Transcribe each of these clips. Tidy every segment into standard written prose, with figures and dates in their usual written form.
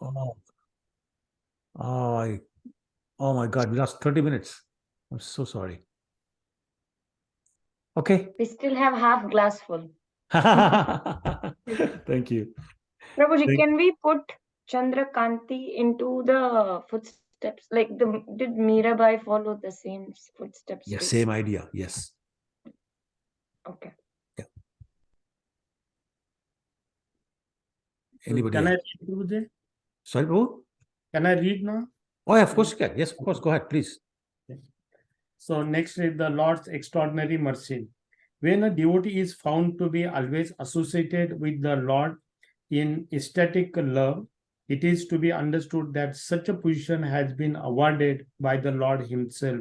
Oh, oh, oh my God, we lost 30 minutes. I'm so sorry. Okay. We still have half glass full. Thank you. Prabhuji, can we put Chandrakanti into the footsteps? Like, did Mirabai follow the same footsteps? Yeah, same idea. Yes. Okay. Yeah. Anybody Can I else? read, Guruji? Sorry, Prabhu? Can I read now? Oh, yeah, of course you can. Yes, of course. Go ahead, please. So next is the Lord's extraordinary mercy. When a devotee is found to be always associated with the Lord in ecstatic love, it is to be understood that such a position has been awarded by the Lord Himself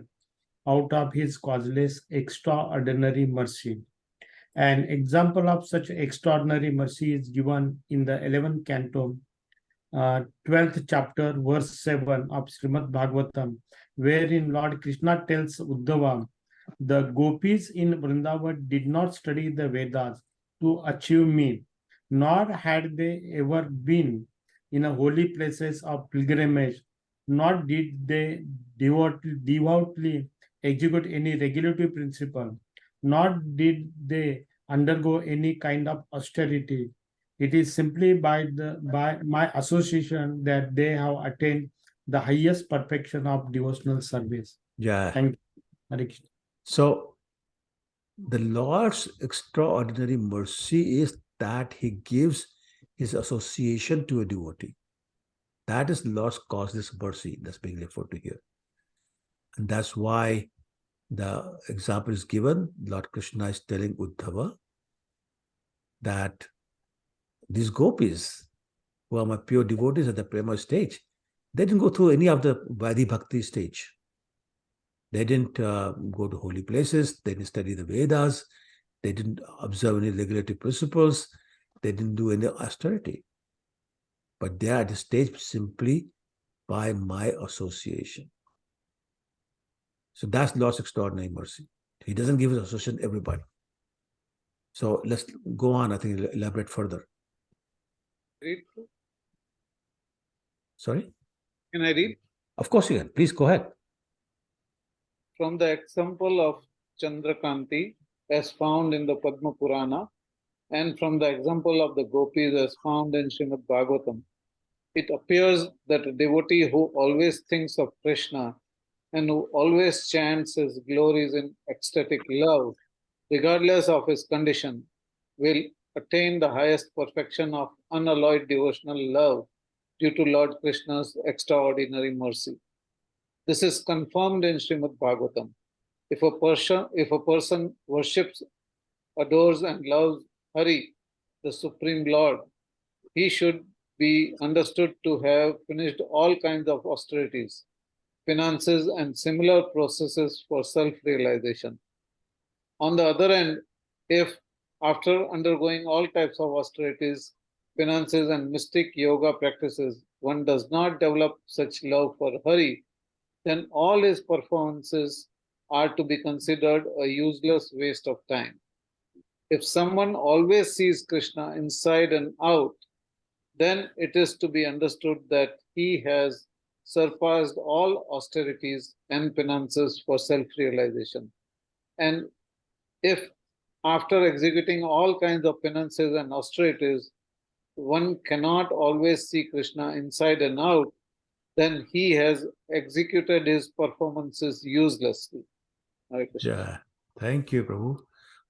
out of His causeless extraordinary mercy. An example of such extraordinary mercy is given in the 11th canto, 12th chapter, verse 7 of Srimad Bhagavatam, wherein Lord Krishna tells Uddhava, the gopis in Vrindavan did not study the Vedas to achieve me, nor had they ever been in a holy places of pilgrimage, nor did they devoutly execute any regulative principle, nor did they undergo any kind of austerity. It is simply by my association that they have attained the highest perfection of devotional service. Yeah. Thank you. Hare Krishna. So, the Lord's extraordinary mercy is that He gives His association to a devotee. That is the Lord's causeless mercy that's being referred to here. And that's why the example is given. Lord Krishna is telling Uddhava that these gopis, who are my pure devotees at the Prema stage, they didn't go through any of the Vaidhi Bhakti stage. They didn't go to holy places. They didn't study the Vedas. They didn't observe any regulative principles. They didn't do any austerity. But they are at the stage simply by my association. So that's Lord's extraordinary mercy. He doesn't give his association to everybody. So let's go on, I think, elaborate further. Read. Sorry? Can I read? Of course you can. Please go ahead. From the example of Chandrakanti as found in the Padma Purana and from the example of the gopis as found in Srimad Bhagavatam, it appears that a devotee who always thinks of Krishna and who always chants his glories in ecstatic love, regardless of his condition, will attain the highest perfection of unalloyed devotional love due to Lord Krishna's extraordinary mercy. This is confirmed in Srimad Bhagavatam. If a person worships, adores, and loves Hari, the Supreme Lord, he should be understood to have finished all kinds of austerities, penances, and similar processes for self-realization. On the other hand, if after undergoing all types of austerities, penances, and mystic yoga practices, one does not develop such love for Hari, then all his performances are to be considered a useless waste of time. If someone always sees Krishna inside and out, then it is to be understood that he has surpassed all austerities and penances for self-realization. And if after executing all kinds of penances and austerities, one cannot always see Krishna inside and out, then he has executed his performances uselessly. Hare Krishna. Yeah. Thank you, Prabhu.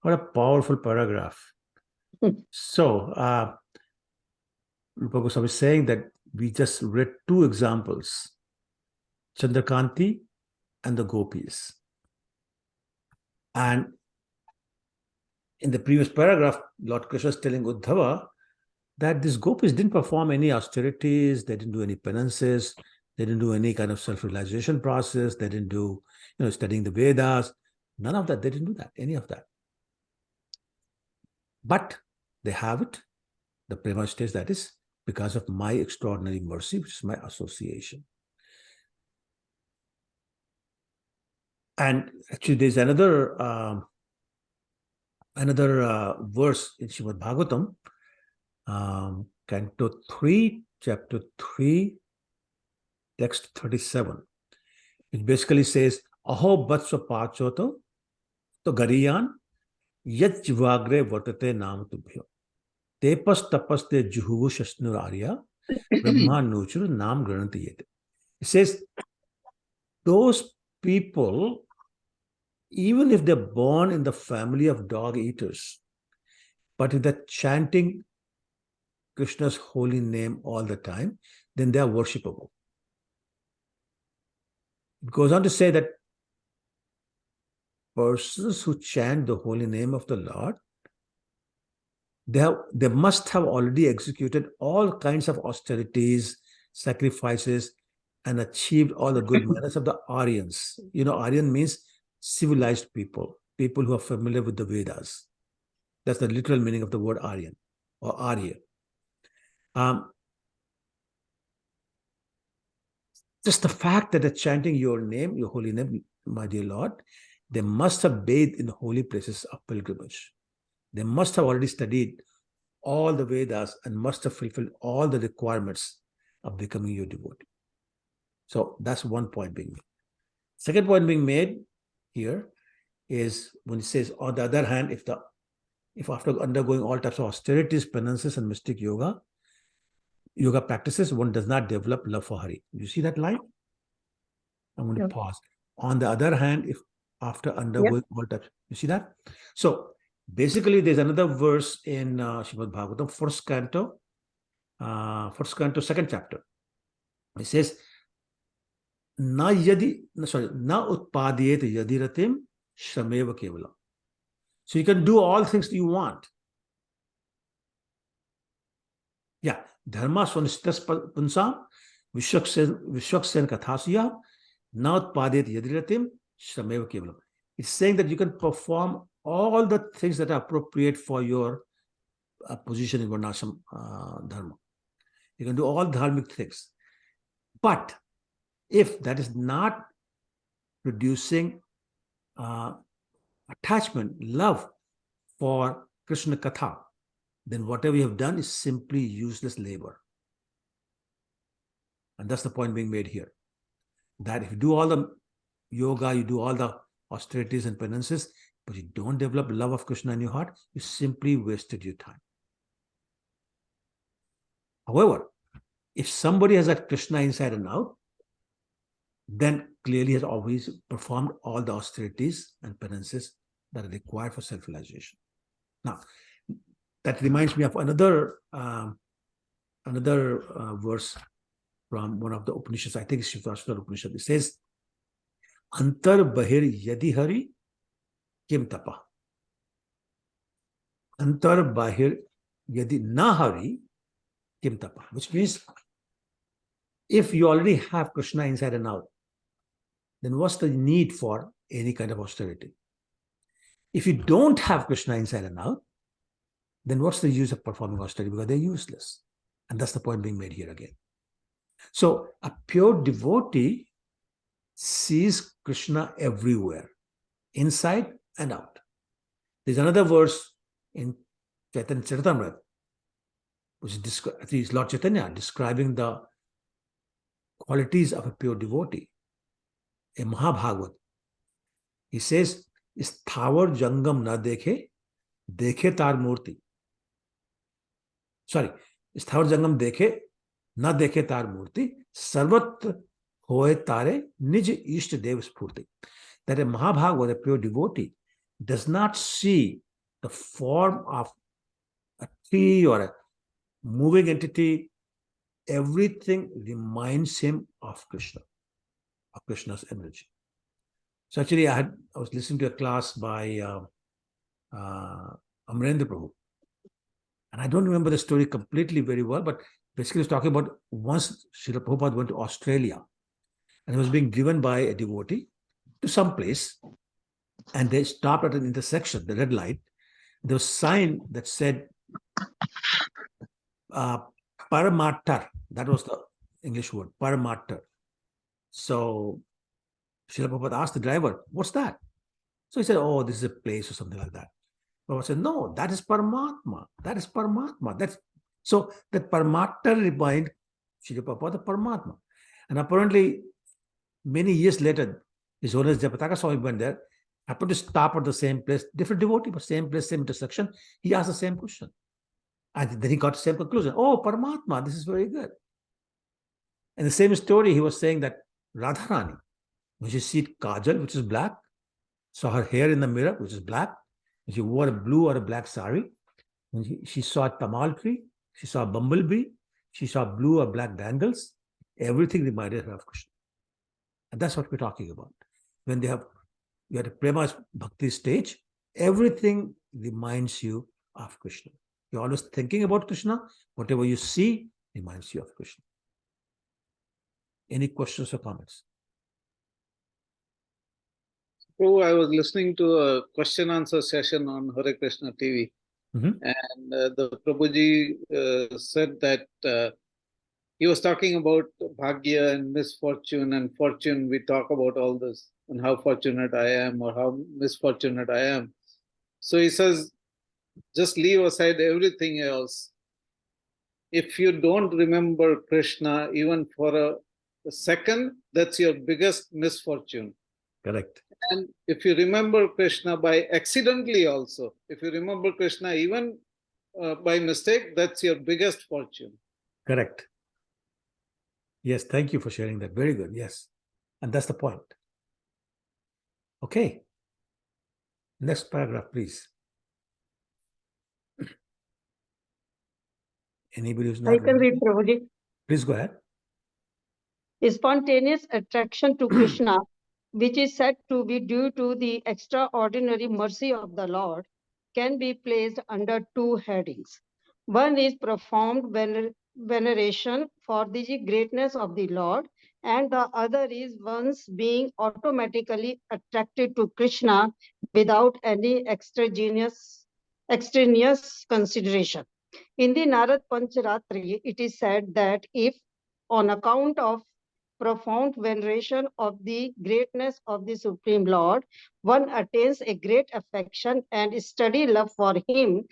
What a powerful paragraph. So, Rupa Goswami is saying that we just read two examples, Chandrakanti and the gopis. And in the previous paragraph, Lord Krishna is telling Uddhava that these gopis didn't perform any austerities, they didn't do any penances, they didn't do any kind of self-realization process, they didn't do, studying the Vedas, none of that, they didn't do that, any of that. But they have it, the Prema stage, that is because of my extraordinary mercy, which is my association. And actually, there's another verse in Srimad Bhagavatam, Canto 3, chapter 3, text 37. It basically says, Aho Batsva Pachoto, to Gariyan, Yet Jivagre Vatate Nam Tubhyo. Tepas Tapas de Juhu Shasnurarya, Brahma Nuchur Nam Granati Yete. It says, those people, even if they're born in the family of dog eaters, but if they're chanting Krishna's holy name all the time, then they are worshipable. It goes on to say that persons who chant the holy name of the Lord, they must have already executed all kinds of austerities, sacrifices, and achieved all the good manners of the Aryans. You know, Aryan means civilized people, people who are familiar with the Vedas. That's the literal meaning of the word Aryan or Arya. Just the fact that they're chanting your name, your holy name, my dear Lord, they must have bathed in holy places of pilgrimage. They must have already studied all the Vedas and must have fulfilled all the requirements of becoming your devotee. So that's one point being made. Second point being made here is when it says, on the other hand, if after undergoing all types of austerities, penances, and mystic yoga practices, one does not develop love for Hari. You see that line? I'm going to pause. On the other hand, if after undergoing all types, you see that? So basically, there's another verse in Srimad Bhagavatam, first canto, second chapter. It says, na utpadiyet yadiratim shrameva kevalam. So you can do all things you want. Yeah, dharma swanistas punsam vishwaksen kathasya na utpadiyet yadiratim shrameva kevalam. It's saying that you can perform all the things that are appropriate for your position in Varnashram dharma. You can do all dharmic things. But if that is not producing attachment, love for Krishna Katha, then whatever you have done is simply useless labor. And that's the point being made here. That if you do all the yoga, you do all the austerities and penances, but you don't develop love of Krishna in your heart, you simply wasted your time. However, if somebody has got Krishna inside and out, then clearly has always performed all the austerities and penances that are required for self-realization. Now, that reminds me of another verse from one of the Upanishads. I think it's Shivashwar Upanishad. It says, Antar bahir yadi hari kim tapa. Antar bahir yadi na hari kim tapa. Which means, if you already have Krishna inside and out, then what's the need for any kind of austerity? If you don't have Krishna inside and out, then what's the use of performing austerity? Because they're useless. And that's the point being made here again. So a pure devotee sees Krishna everywhere, inside and out. There's another verse in Chaitanya Charitamrita, which is Lord Chaitanya describing the qualities of a pure devotee, a Mahabhagavat. He says, Sthawar Jangam na dekhe, dekhe tar murti. Sorry, Sthawar Jangam dekhe, na dekhe tar murti, sarvat hoye tare nij ishta dev spurti. That a Mahabhagavat, a pure devotee, does not see the form of a tree or a moving entity. Everything reminds him of Krishna, of Krishna's energy. So actually, I was listening to a class by Amrendra Prabhu. And I don't remember the story completely very well, but basically it's talking about once Srila Prabhupada went to Australia and he was being driven by a devotee to some place, and they stopped at an intersection, the red light. There was a sign that said Paramattar. That was the English word, Paramattar. So Srila Prabhupada asked the driver, what's that? So he said, oh, this is a place or something like that. Prabhupada said, no, that is Paramatma. That is Paramatma. So that Paramatma Srila Prabhupada, Paramatma. And apparently, many years later, His Holiness Jayapataka Swami went there, happened to stop at the same place, different devotee, but same place, same intersection. He asked the same question. And then he got the same conclusion. Oh, Paramatma, this is very good. And the same story, he was saying that Radharani, when she see kajal, which is black, saw her hair in the mirror, which is black, and she wore a blue or a black sari, when she saw a tamal tree, she saw a bumblebee, she saw blue or black dangles, everything reminded her of Krishna. And that's what we're talking about. When you have a Prema Bhakti stage, everything reminds you of Krishna. You're always thinking about Krishna. Whatever you see reminds you of Krishna. Any questions or comments? Prabhu, I was listening to a question answer session on Hare Krishna TV, Mhm. and the Prabhuji said that he was talking about bhagya and misfortune and fortune. We talk about all this and how fortunate I am or how misfortunate I am. So he says, just leave aside everything else. If you don't remember Krishna even for a second, that's your biggest misfortune. Correct. And if you remember Krishna by accidentally also, if you remember Krishna even by mistake, that's your biggest fortune. Correct. Yes, thank you for sharing that. Very good. Yes. And that's the point. Okay. Next paragraph, please. Anybody who's I not can read, ready? Prabhuji. Please go ahead. Spontaneous attraction to Krishna, which is said to be due to the extraordinary mercy of the Lord, can be placed under two headings. One is profound veneration for the greatness of the Lord, and the other is one's being automatically attracted to Krishna without any extraneous consideration. In the Narad Pancharatri, it is said that if on account of profound veneration of the greatness of the Supreme Lord, one attains a great affection and steady love for him,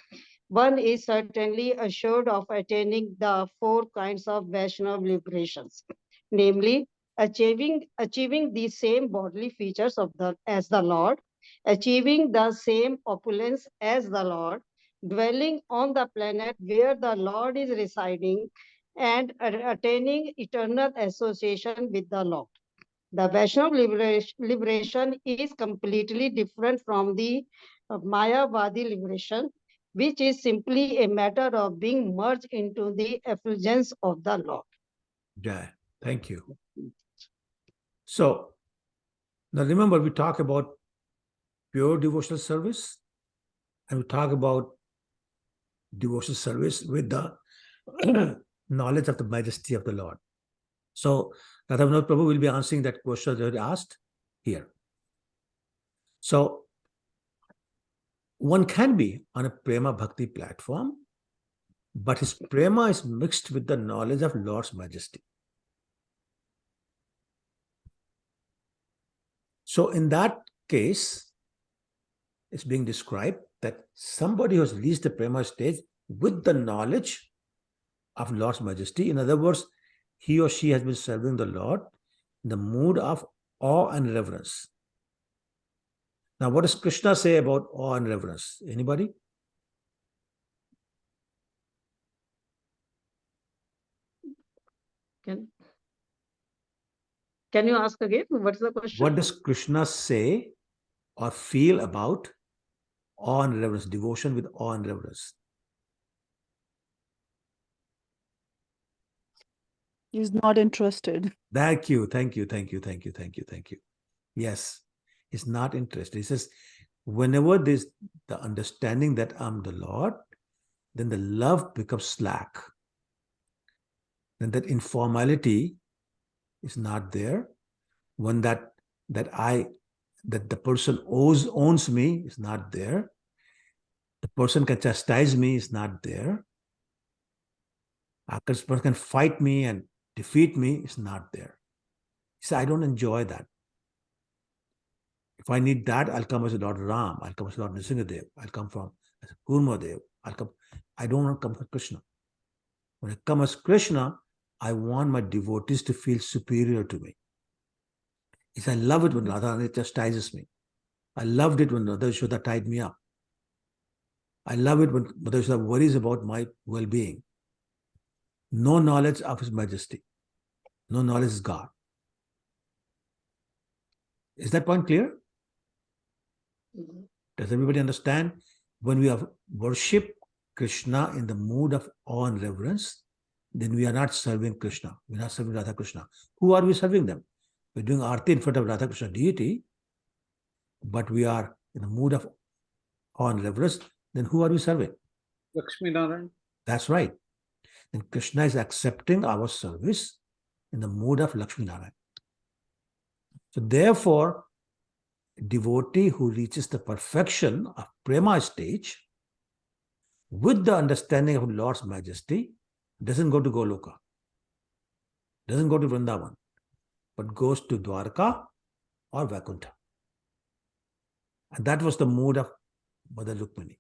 one is certainly assured of attaining the four kinds of Vaishnava liberations, namely achieving the same bodily features as the Lord, achieving the same opulence as the Lord, dwelling on the planet where the Lord is residing, and attaining eternal association with the Lord. The Vaishnava liberation is completely different from the Mayavadi liberation, which is simply a matter of being merged into the effulgence of the Lord. Jai. Thank you. So, now remember, we talk about pure devotional service and we talk about devotional service with the knowledge of the majesty of the Lord. So, Radhavinath Prabhu will be answering that question that you asked here. So, one can be on a Prema Bhakti platform, but his Prema is mixed with the knowledge of Lord's majesty. So, in that case, it's being described that somebody who has reached the Prema stage with the knowledge of Lord's majesty, in other words, he or she has been serving the Lord in the mood of awe and reverence. Now, what does Krishna say about awe and reverence? Anybody? Can you ask again? What's the question? What does Krishna say or feel about awe and reverence, devotion with awe and reverence? He's not interested. Thank you. Yes, he's not interested. He says, whenever there's the understanding that I'm the Lord, then the love becomes slack. Then that informality is not there. When that the person owns me is not there. The person can chastise me is not there. A person can fight me and defeat me is not there. He said, I don't enjoy that. If I need that, I'll come as a Lord Ram. I'll come as Lord Nrsimhadev. I'll come as a Kurmadev. I don't want to come as Krishna. When I come as Krishna, I want my devotees to feel superior to me. Is I love it when Radharani chastises me. I loved it when Radha Yashoda tied me up. I love it when Radha Yashoda worries about my well-being. No knowledge of His Majesty. No knowledge is God. Is that point clear? Does everybody understand? When we worship Krishna in the mood of awe and reverence, then we are not serving Krishna. We are not serving Radha Krishna. Who are we serving them? We're doing arti in front of Radha Krishna deity, but we are in the mood of awe and reverence. Then who are we serving? Lakshmi Narayan. That's right. Then Krishna is accepting our service in the mood of Lakshmi Narayan. So therefore, a devotee who reaches the perfection of Prema stage with the understanding of Lord's majesty doesn't go to Goloka, doesn't go to Vrindavan, but goes to Dwarka or Vaikuntha. And that was the mood of Mother Rukmini.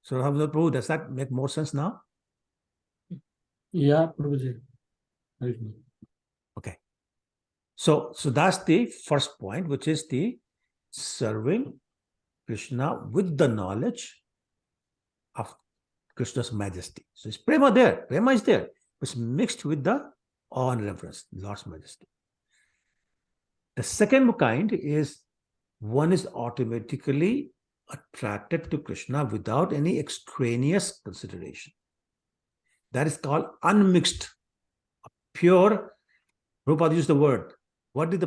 So, Prabhu, does that make more sense now? Yeah, Prabhuji. Okay. So that's the first point, which is the serving Krishna with the knowledge of Krishna's majesty. So it's Prema there. Prema is there. It's mixed with the awe and reverence, Lord's majesty. The second kind is one is automatically attracted to Krishna without any extraneous consideration. That is called unmixed, pure. Prabhupada used the word. What's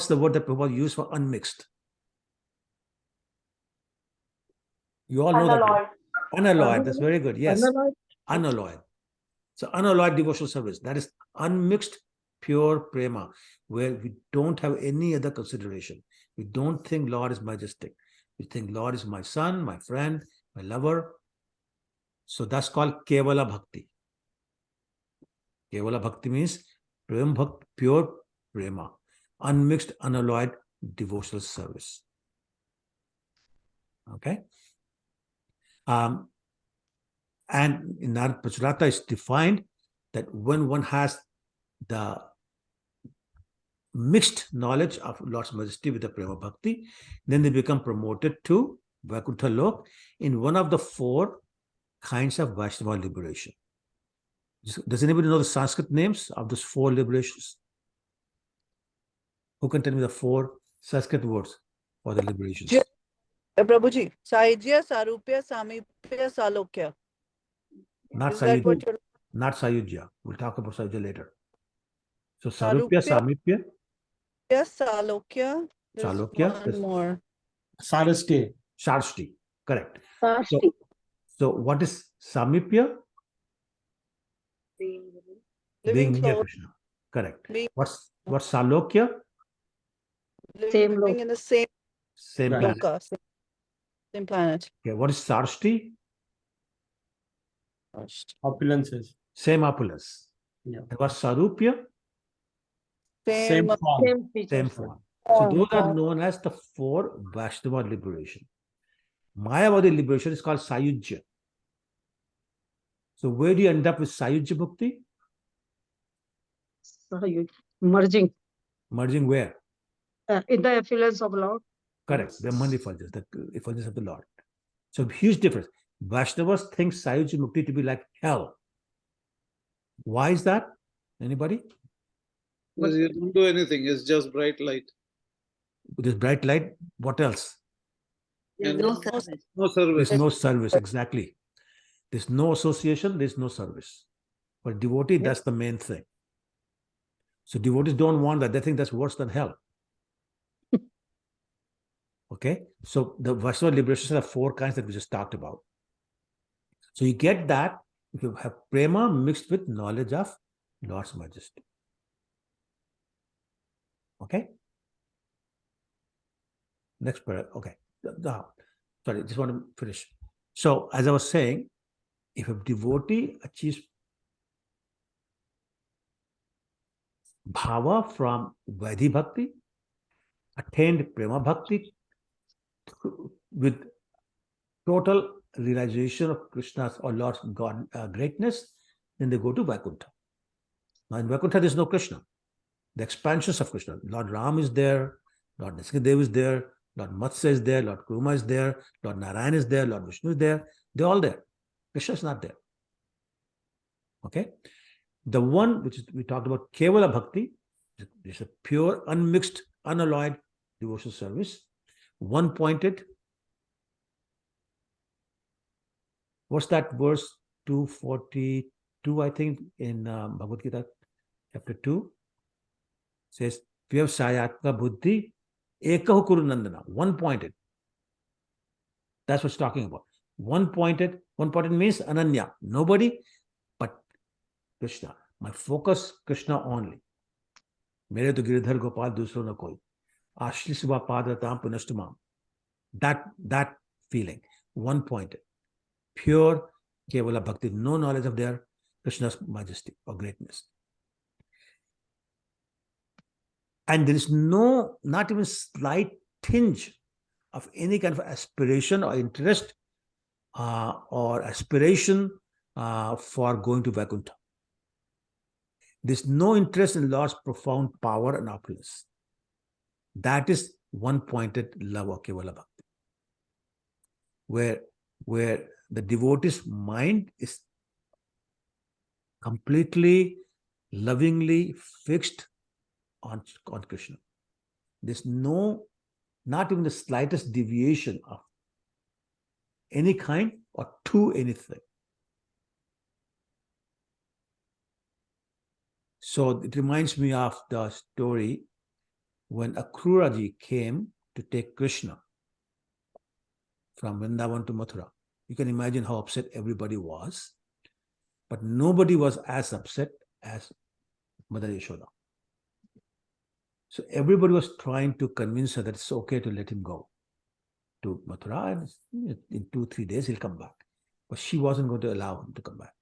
the word that Prabhupada used for unmixed? You all know that word. Unalloyed. That's very good. Yes. Unalloyed. So unalloyed devotional service. That is unmixed, pure prema, where we don't have any other consideration. We don't think Lord is majestic. We think Lord is my son, my friend, my lover. So that's called Kevala Bhakti. Kevala Bhakti means pure prema, unmixed, unalloyed devotional service. Okay? And in Narad Prachurata it's defined that when one has the mixed knowledge of Lord's majesty with the Prema Bhakti, then they become promoted to Vaikuntha Lok in one of the four kinds of Vaishnava liberation. Does anybody know the Sanskrit names of those four liberations? Who can tell me the four Sanskrit words for the liberations? Prabhuji, Sahyajya, Sarupya, Samipya, Salokya. Not Is that what Sayujya. you're... Not Sayujya. We'll talk about Sayujya later. So Sarupya, Samipya, Yes, Salokya. There's Salokya, one more. Sarasti. Sarshti. Correct. Sarsti. So what is Samipya? Living Being near close, Krishna. Correct. being- What's Salokya? Same living in the same Same Right. planet. loka, same planet. Okay. What is Sarshti? Opulences. Same opulence. Yeah. And what's Sarupya? Same Same, form. Same features. Same form. So those are known as the four Vaishnava liberation. Mayavadi liberation is called Sayujya. So where do you end up with Sayujya Bhakti? Merging Merging where? in the affluence of Lord. Correct. The effulgence, the effulgence of the Lord. So huge difference. Vaishnavas think Sayujya Mukti to be like hell. Why is that? Anybody? Because you don't do anything, it's just bright light. With this bright light, what else? And No no service. service. There's no service, exactly. There's no association, there's no service. For devotee, that's the main thing. So devotees don't want that. They think that's worse than hell. Okay? So the Vaishnava liberations are four kinds that we just talked about. So you get that if you have prema mixed with knowledge of Lord's majesty. Okay? Next paragraph. Okay. Sorry, just want to finish. So as I was saying, if a devotee achieves bhava from Vaidhi Bhakti, attained Prema Bhakti with total realization of Krishna's or Lord's God greatness, then they go to Vaikuntha. Now in Vaikuntha, there's no Krishna. The expansions of Krishna. Lord Ram is there, Lord Nrsimhadev is there, Lord Matsya is there, Lord Kurma is there, Lord Narayan is there, Lord Vishnu is there. They're all there. Krishna is not there. Okay? The one which we talked about, Kevala Bhakti, is a pure, unmixed, unalloyed devotional service. One-pointed. What's that verse? 242, I think, in Bhagavad Gita, chapter 2. Says, Vyavsayatma buddhi ekahu kuru nandana. One-pointed. That's what it's talking about. One-pointed means ananya. Nobody but Krishna. My focus, Krishna only. Mere to giridhar gopal dusro na koi. Ashlisva padratam punashtamam. That feeling. One-pointed. Pure Kevala Bhakti. No knowledge of their Krishna's majesty or greatness. And there is not even slight tinge of any kind of aspiration or interest or aspiration for going to Vaikuntha. There's no interest in Lord's profound power and opulence. That is one-pointed love of Kevala Bhakti. Where the devotee's mind is completely, lovingly fixed on Krishna. There's not even the slightest deviation of any kind or to anything. So it reminds me of the story when Akruraji came to take Krishna from Vrindavan to Mathura. You can imagine how upset everybody was, but nobody was as upset as Mother Yashoda. So everybody was trying to convince her that it's okay to let him go to Mathura, and in 2-3 days he'll come back. But she wasn't going to allow him to come back.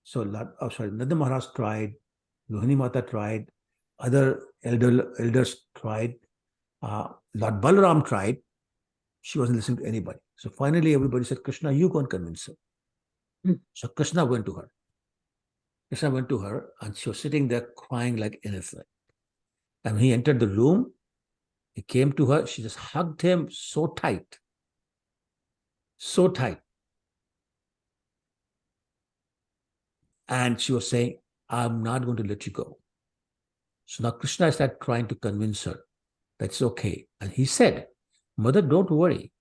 So Nanda Maharaj tried, Lohini Mata tried, other elders tried, Lord Balaram tried. She wasn't listening to anybody. So finally everybody said, Krishna, you go and convince her. So Krishna went to her. Krishna went to her and she was sitting there crying like anything. And when he entered the room, he came to her, she just hugged him so tight. So tight. And she was saying, I'm not going to let you go. So now Krishna started trying to convince her that it's okay. And he said, Mother, don't worry.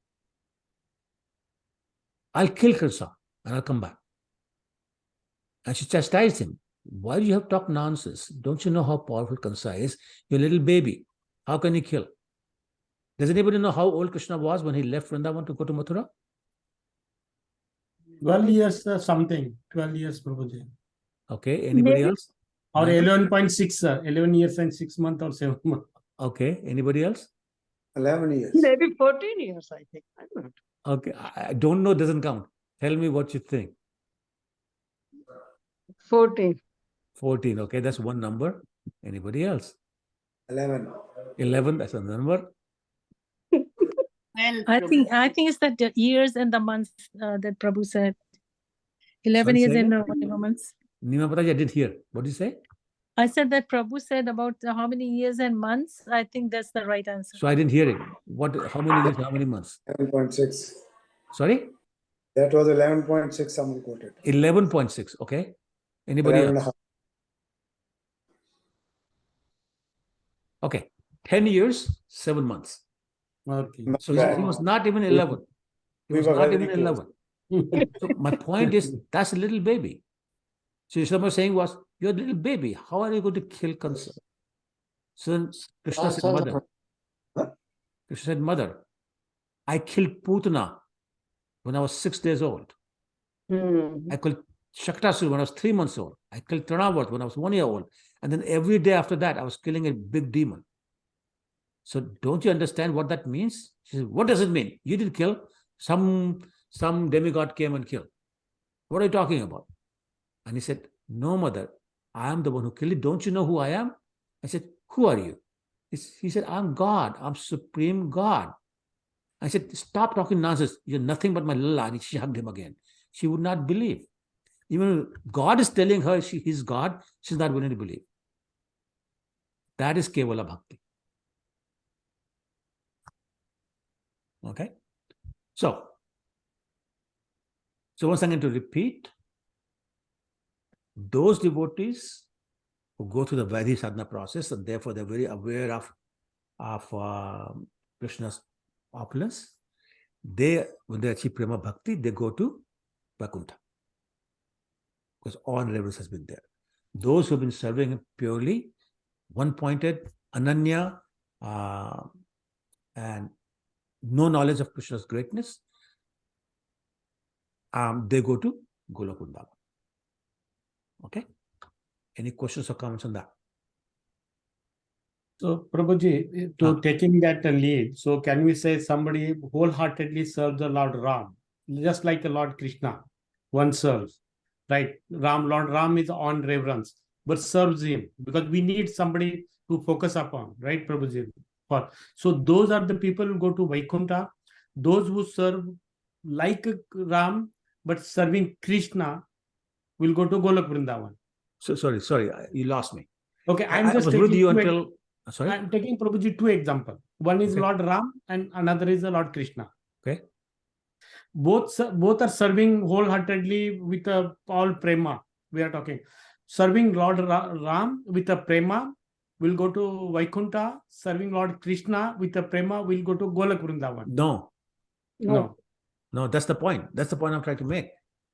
I'll kill Krishna and I'll come back. And she chastised him. Why do you have to talk nonsense? Don't you know how powerful Kansa is? You're a little baby. How can he kill? Does anybody know how old Krishna was when he left Vrindavan to go to Mathura? 12 years something. 12 years, Prabhuji. Okay. Anybody else? Or 11.6, 11 years and 6 months or 7 months. Okay. Anybody else? 11 years. Maybe 14 years, I think. I'm not. Okay. I don't know, doesn't count. Tell me what you think. 14. 14. Okay. That's one number. Anybody else? 11. 11. That's a number. Well, I think it's the years and the months that Prabhu said. 11 Sorry, years say and again? whatever months. Nima Pataji, I didn't hear. What did you say? I said that Prabhu said about how many years and months. I think that's the right answer. So I didn't hear it. How many years, how many months? 11.6. Sorry? That was 11.6 someone quoted. 11.6. Okay. Anybody 11 and a else? half. Okay. 10 years, 7 months. Okay. So he was not even 11. He We was were not very even close. 11. So my point is, that's a little baby. So someone saying was, you're a little baby. How are you going to kill Kansa? So then Krishna said, Mother. Krishna said, Mother, I killed Putana when I was 6 days old. I killed Shaktasur when I was 3 months old. I killed Tranavat when I was 1 year old. And then every day after that, I was killing a big demon. So don't you understand what that means? She said, what does it mean? You didn't kill. Some demigod came and killed. What are you talking about? And he said, no, Mother, I am the one who killed it. Don't you know who I am? I said, who are you? He said, I'm God. I'm supreme God. I said, stop talking nonsense. You're nothing but my little Lani. She hugged him again. She would not believe. Even God is telling her he's God, she's not willing to believe. That is Kevala Bhakti. Okay? So once again to repeat, those devotees who go through the Vaidhi sadhana process, and therefore they're very aware of Krishna's opulence, when they achieve Prema Bhakti, they go to Vaikuntha. Because all reverence has been there. Those who have been serving him purely, one-pointed, Ananya, and no knowledge of Krishna's greatness, they go to Golok Vrindavan. Okay? Any questions or comments on that? So, Prabhuji, to taking that lead, so can we say somebody wholeheartedly serves the Lord Ram, just like the Lord Krishna, one serves, right? Lord Ram is on reverence, but serves him because we need somebody to focus upon, right, Prabhuji? So those are the people who go to Vaikuntha, those who serve like Ram, but serving Krishna will go to Golok Vrindavan. So sorry, you lost me. Okay, I was with you until. Sorry? I'm taking Prabhuji two examples. One is Lord Ram and another is the Lord Krishna. Okay. Both are serving wholeheartedly with all prema. We are talking. Serving Lord Ram with a prema will go to Vaikuntha. Serving Lord Krishna with a prema will go to Golok Vrindavan. No, that's the point. That's the point I'm trying to make.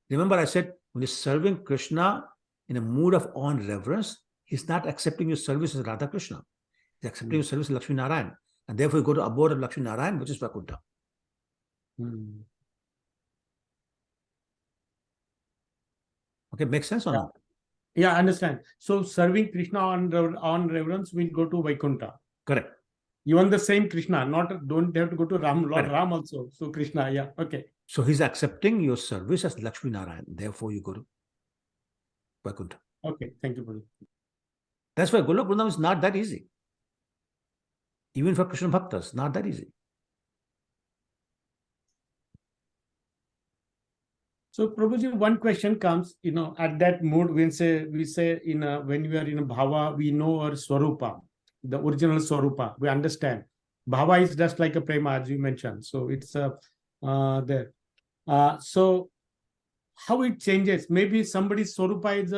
Remember, I said when you're serving Krishna in a mood of awe and reverence, he's not accepting your service as Radha Krishna. He's accepting your service as Lakshmi Narayan. And therefore, you go to abode of Lakshmi Narayan, which is Vaikuntha. Okay, makes sense or not? Yeah, I understand. So serving Krishna on reverence will go to Vaikuntha. Correct. Even the same Krishna, don't have to go to Ram, Lord Correct. Ram also. So Krishna, yeah, okay. So he's accepting your service as Lakshmi Narayan. Therefore, you go to Vaikuntha. Okay, thank you, Prabhuji. That's why Golok Vrindavan is not that easy. Even for Krishna Bhaktas, not that easy. So, Prabhuji, one question comes, at that mood, we say when we are in a bhava, we know our swarupa, the original swarupa, we understand. Bhava is just like a prema, as you mentioned. So, it's there. So, how it changes? Maybe somebody's swarupa is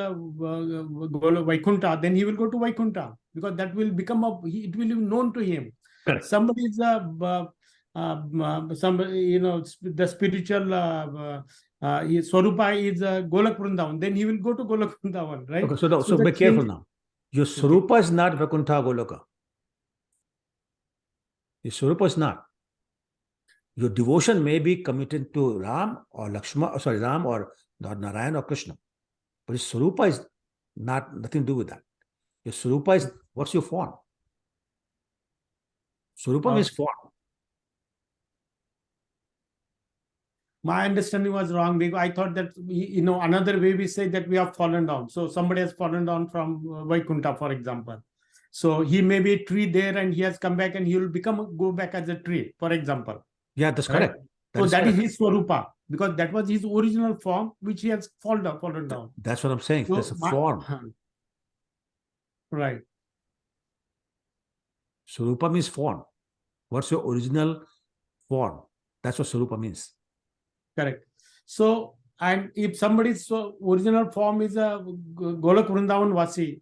Vaikuntha, then he will go to Vaikuntha because that will become it will be known to him. Correct. Somebody is the spiritual Swarupa is Golok Vrindavan, then he will go to Golok Vrindavan, right? Okay, so be careful now. Your Swarupa is not Vaikuntha Goloka. Your Swarupa is not. Your devotion may be committed to Ram or Ram or Narayan or Krishna. But your Swarupa is nothing to do with that. Your Swarupa is, what's your form? Swarupa means form. My understanding was wrong because I thought that, another way we say that we have fallen down. So somebody has fallen down from Vaikuntha, for example. So he may be a tree there and he has come back and he will go back as a tree, for example. Yeah, that's correct. That is his Swarupa because that was his original form which he has fallen down. That's what I'm saying. So that's a form. Right. Swarupa means form. What's your original form? That's what Swarupa means. Correct. So, and if somebody's original form is a Golok Vrindavan Vasi,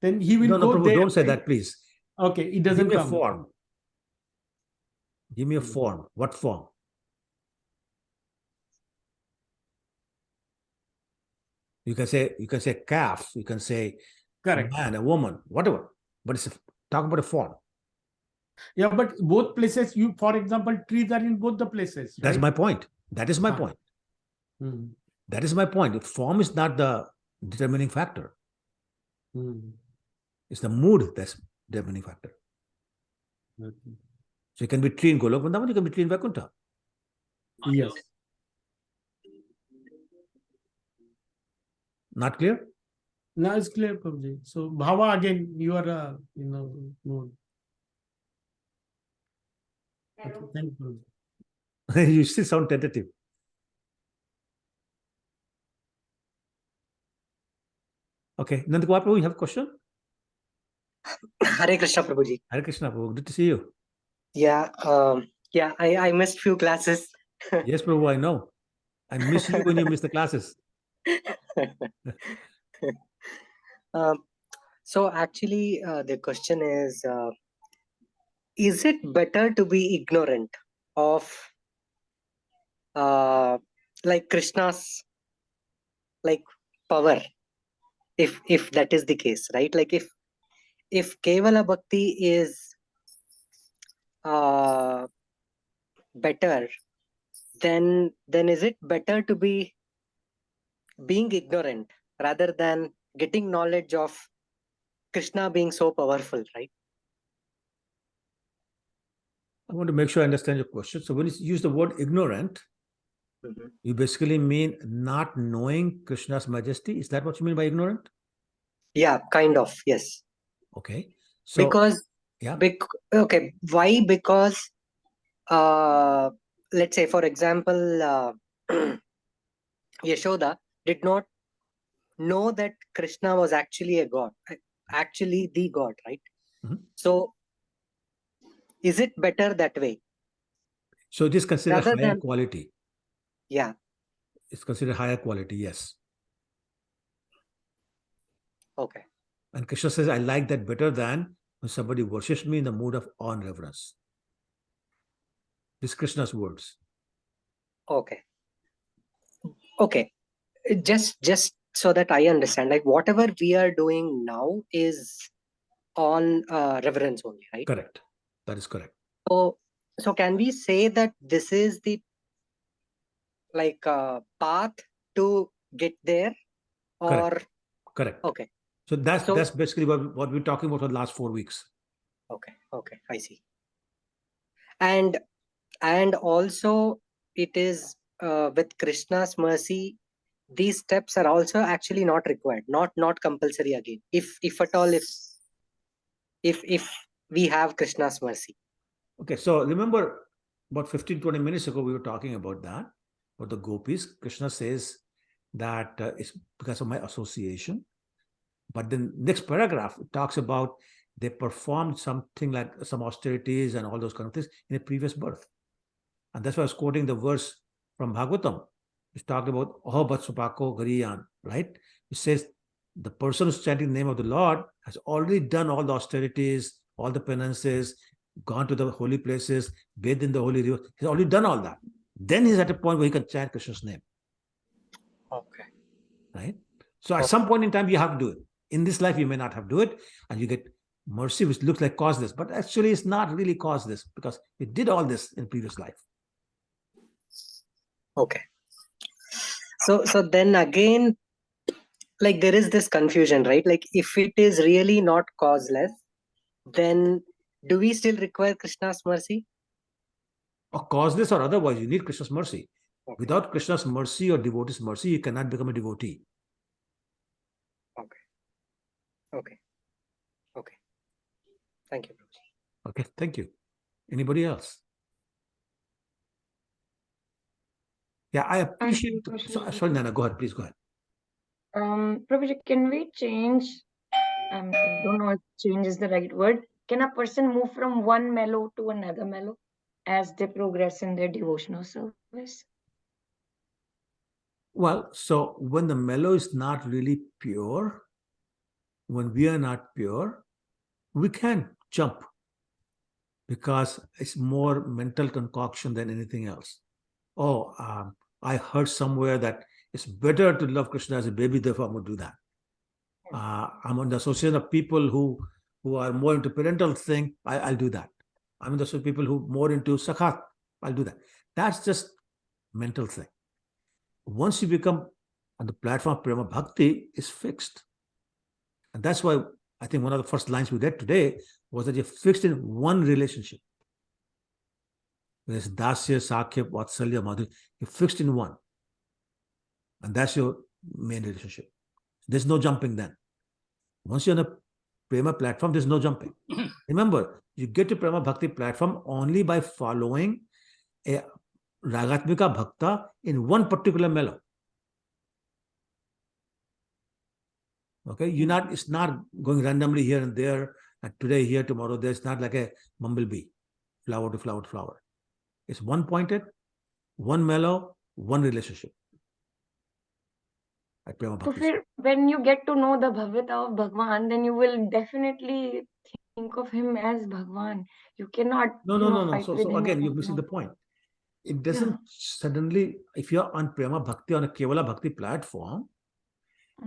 then he will go Prabhu, there. Don't say that, please. Okay, it doesn't Give me come. a form. Give me a form. What form? You can say calf. You can say correct, a man, a woman, whatever. But talk about a form. Yeah, but both places, for example, trees are in both the places. That's right? my point. That is my point. That is my point. Form is not the determining factor. It's the mood that's determining factor. So you can be tree in Golok Vrindavan, you can be tree in Vaikuntha. Yes. Not clear? Now it's clear, Prabhuji. So bhava again, you are mood. Okay, thank you, You still sound tentative. Okay, Nandakumar Prabhu, you have a question? Hare Krishna, Prabhuji. Hare Krishna Prabhu, good to see you. Yeah, I missed few classes. Yes, Prabhu, I know. I miss you when you miss the classes. So actually, the question is it better to be ignorant of like Krishna's like power, if that is the case, right? Like if Kevala Bhakti is better, then is it better to be being ignorant rather than getting knowledge of Krishna being so powerful, right? I want to make sure I understand your question. So when you use the word ignorant, you basically mean not knowing Krishna's majesty. Is that what you mean by ignorant? Yeah, kind of, yes. Okay. So Because yeah. Okay, why? Because let's say, for example, Yashoda did not know that Krishna was actually a god, actually the god, right? So is it better that way? So it is considered Rather higher than- quality. Yeah. It's considered higher quality, yes. Okay. And Krishna says, I like that better than when somebody worships me in the mood of awe and reverence. This is Krishna's words. Okay. Okay. Just so that I understand, like whatever we are doing now is on reverence only, right? Correct. That is correct. So can we say that this is the like path to get there, or correct? Okay. So that's basically what we're talking about for the last 4 weeks. Okay, I see. And also it is with Krishna's mercy, these steps are also actually not required, not compulsory again, if at all, if we have Krishna's mercy. Okay, so remember about 15-20 minutes ago we were talking about that, about the gopis. Krishna says that it's because of my association. But then next paragraph it talks about they performed something like some austerities and all those kind of things in a previous birth. And that's why I was quoting the verse from Bhagavatam, which talked about Aho Batsupako Gariyan, right? It says the person who's chanting the name of the Lord has already done all the austerities, all the penances, gone to the holy places, bathed in the holy river. He's already done all that. Then he's at a point where he can chant Krishna's name. Okay. Right? So at some point in time, you have to do it. In this life, you may not have to do it, and you get mercy, which looks like causeless, but actually it's not really causeless because you did all this in previous life. Okay. So then again, like there is this confusion, right? Like if it is really not causeless, then do we still require Krishna's mercy? Or causeless or otherwise, you need Krishna's mercy. Okay. Without Krishna's mercy or devotee's mercy, you cannot become a devotee. Okay. Thank you, Prabhuji. Okay, thank you. Anybody else? Yeah, I appreciate. Sorry, Nana, go ahead. Please go ahead. Prabhuji, can we change? I don't know if change is the right word. Can a person move from one mellow to another mellow as they progress in their devotional service? Well, so when the mellow is not really pure, when we are not pure, we can jump because it's more mental concoction than anything else. Oh, I heard somewhere that it's better to love Krishna as a baby, therefore I'm going to do that. I'm on the association of people who are more into parental thing, I'll do that. I'm in the association of people who are more into sakhat, I'll do that. That's just mental thing. Once you become on the platform of Prema Bhakti, is fixed. And that's why I think one of the first lines we read today was that you're fixed in one relationship. There's Dasya, Sakhya, Vatsalya, Madhurya. You're fixed in one. And that's your main relationship. There's no jumping then. Once you're on a Prema platform, there's no jumping. Remember, you get to Prema Bhakti platform only by following a Ragatmika Bhakta in one particular mellow. Okay, you're not, it's not going randomly here and there, and today here, tomorrow there. It's not like a bumblebee, flower to flower to flower. It's one pointed, one mellow, one relationship. At Prema So Bhakti. when you get to know the Bhavyata of Bhagwan, then you will definitely think of him as Bhagwan. You cannot, No. fight with So him. again, or you're missing no. the point. It doesn't suddenly, if you're on Prema Bhakti, on a Kevala Bhakti platform,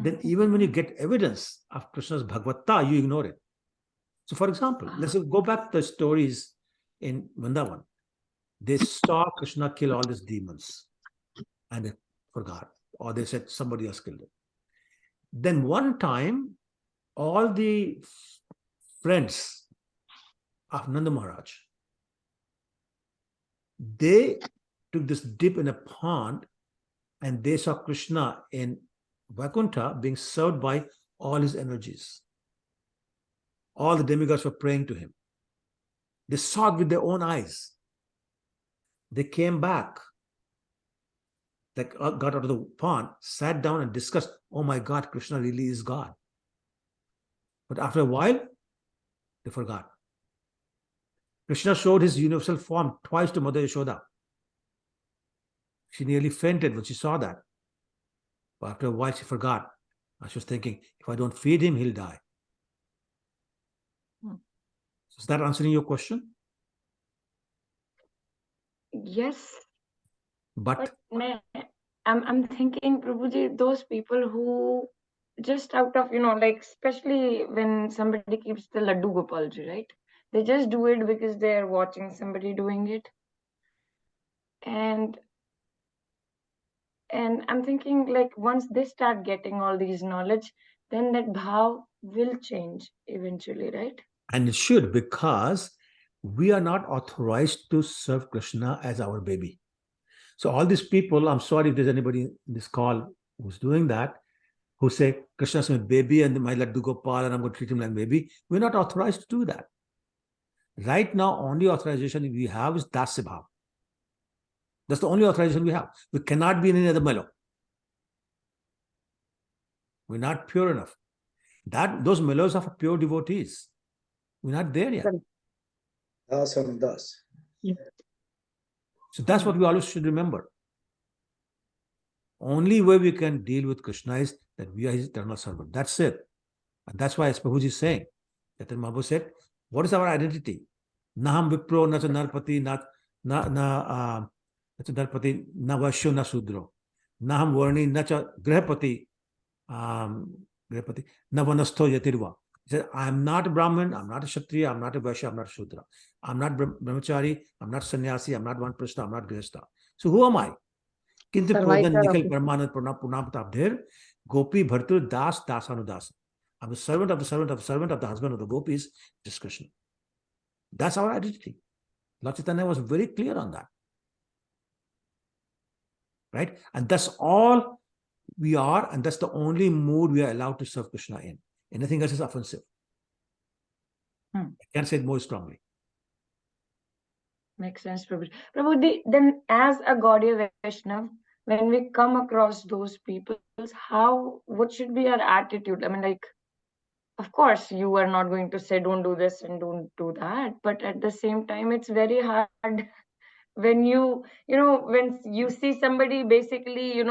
then even when you get evidence of Krishna's Bhagavata, you ignore it. So for example, let's go back to the stories in Vrindavan. They saw Krishna kill all these demons and they forgot, or they said somebody else killed it. Then one time, all the friends of Nanda Maharaj, they took this dip in a pond and they saw Krishna in Vaikuntha being served by all his energies. All the demigods were praying to him. They saw it with their own eyes. They came back, like got out of the pond, sat down and discussed, oh my God, Krishna really is God. But after a while, they forgot. Krishna showed his universal form twice to Mother Yashoda. She nearly fainted when she saw that. But after a while, she forgot. She was thinking, if I don't feed him, he'll die. Is that answering your question? Yes. But I'm thinking, Prabhuji, those people who just out of, like, especially when somebody keeps the Laddu Gopalji, right? They just do it because they're watching somebody doing it. And I'm thinking, like, once they start getting all these knowledge, then that bhav will change eventually, right? And it should, because we are not authorized to serve Krishna as our baby. So all these people, I'm sorry if there's anybody in this call who's doing that, who say Krishna's my baby and my Laddu Gopal and I'm going to treat him like baby. We're not authorized to do that. Right now, only authorization we have is Dasya Bhav. That's the only authorization we have. We cannot be in any other mellow. We're not pure enough. Those mellows are for pure devotees. We're not there yet. Das and das. So that's what we always should remember. Only way we can deal with Krishna is that we are his eternal servant. That's it. And that's why, as Prabhuji is saying, that Mahaprabhu said, what is our identity? Naham Vipro, na cha Narpati, na Narpati, na Vaishyo, na Sudro. Naham Varni, na cha Grihapati, na Vanastho Yatirva. He said, I am not a Brahmin, I'm not a Kshatriya, I'm not a Vaishya, I'm not a Shudra. I'm not Brahmachari, I'm not Sannyasi, I'm not Vanprastha, I'm not Grihastha. So who am I? Kintu Prodhan Nikhil Paramanand Purnapatapdher Gopi Bhartur Das Dasanudas. I'm the servant of the servant of the servant of the husband of the gopis, just Krishna. That's our identity. Lord Chaitanya was very clear on that. Right? And that's all we are, and that's the only mood we are allowed to serve Krishna in. Anything else is offensive. I can't say it more strongly. Makes sense, Prabhuji. Prabhuji, then as a Gaudiya Vaishnav, when we come across those people, what should be our attitude? I mean, like, of course, you are not going to say, don't do this and don't do that. But at the same time, it's very hard when when you see somebody basically,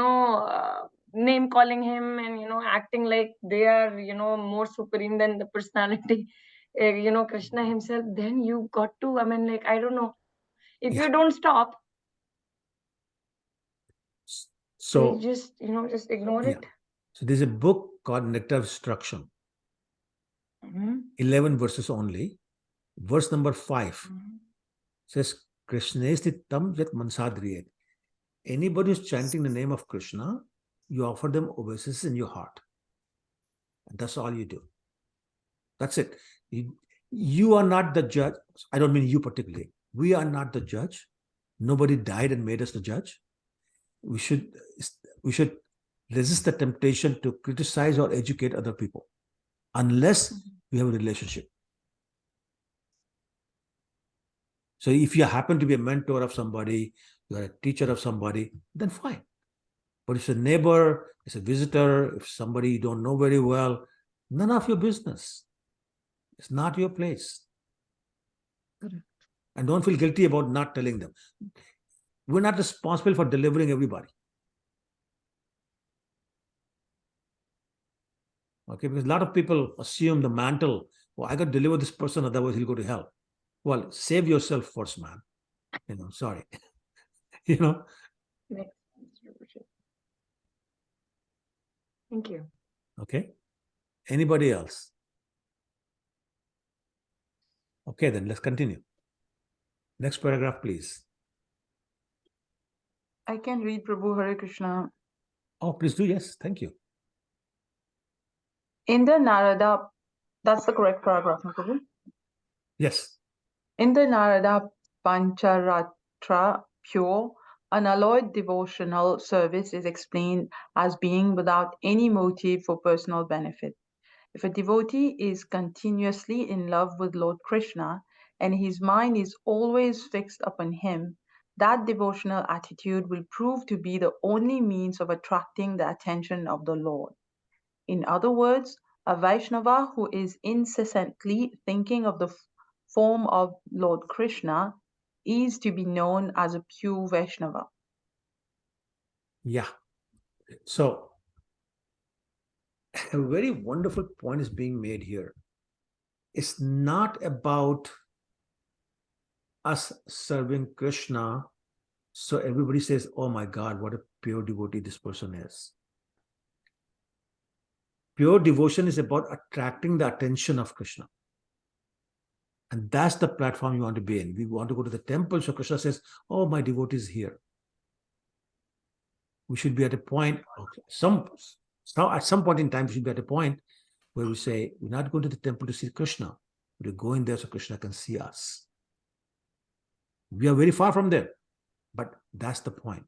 name calling him and, acting like they are, more supreme than the personality, Krishna himself, then you got to, I mean, like, I don't know. If you don't stop, So you just, just ignore it. So there's a book called Nectar of Instruction. 11 verses only. Verse number 5 says, Krishnesti tam yat mansadriyet. Anybody who's chanting the name of Krishna, you offer them obeisance in your heart. And that's all you do. That's it. You are not the judge. I don't mean you particularly. We are not the judge. Nobody died and made us the judge. We should resist the temptation to criticize or educate other people unless we have a relationship. So if you happen to be a mentor of somebody, you're a teacher of somebody, then fine. But if it's a neighbor, it's a visitor, if somebody you don't know very well, None of your business. It's not your place. Correct. And don't feel guilty about not telling them. We're not responsible for delivering everybody. Okay, because a lot of people assume the mantle, well, I got to deliver this person, otherwise he'll go to hell. Well, save yourself first, man. Sorry. Makes sense, Prabhuji. Thank you. Okay. Anybody else? Okay, then let's continue. Next paragraph, please. I can read, Prabhu. Hare Krishna. Oh, please do. Yes, thank you. In the Narada, that's the correct paragraph, no, Prabhu. Yes. In the Narada Pancharatra, pure, unalloyed devotional service is explained as being without any motive for personal benefit. If a devotee is continuously in love with Lord Krishna and his mind is always fixed upon him, that devotional attitude will prove to be the only means of attracting the attention of the Lord. In other words, a Vaishnava who is incessantly thinking of the form of Lord Krishna is to be known as a pure Vaishnava. Yeah. So, a very wonderful point is being made here. It's not about us serving Krishna so everybody says, oh my God, what a pure devotee this person is. Pure devotion is about attracting the attention of Krishna. And that's the platform you want to be in. We want to go to the temple, so Krishna says, oh, my devotee is here. We should be at a point, okay, at some point in time, we should be at a point where we say, we're not going to the temple to see Krishna. We're going there so Krishna can see us. We are very far from there, but that's the point.